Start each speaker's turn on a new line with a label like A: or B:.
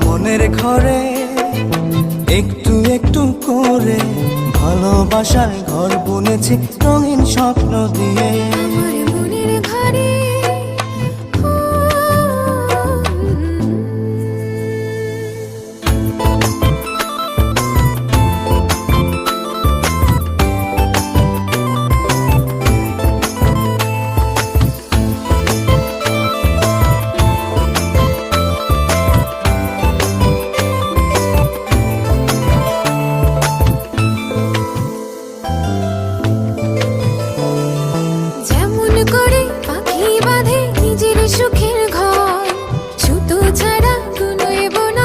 A: মনের ঘরে একটু একটু করে ভালোবাসার ঘর বুনেছি রঙিন স্বপ্ন দিয়ে।
B: আমার মনের ঘরে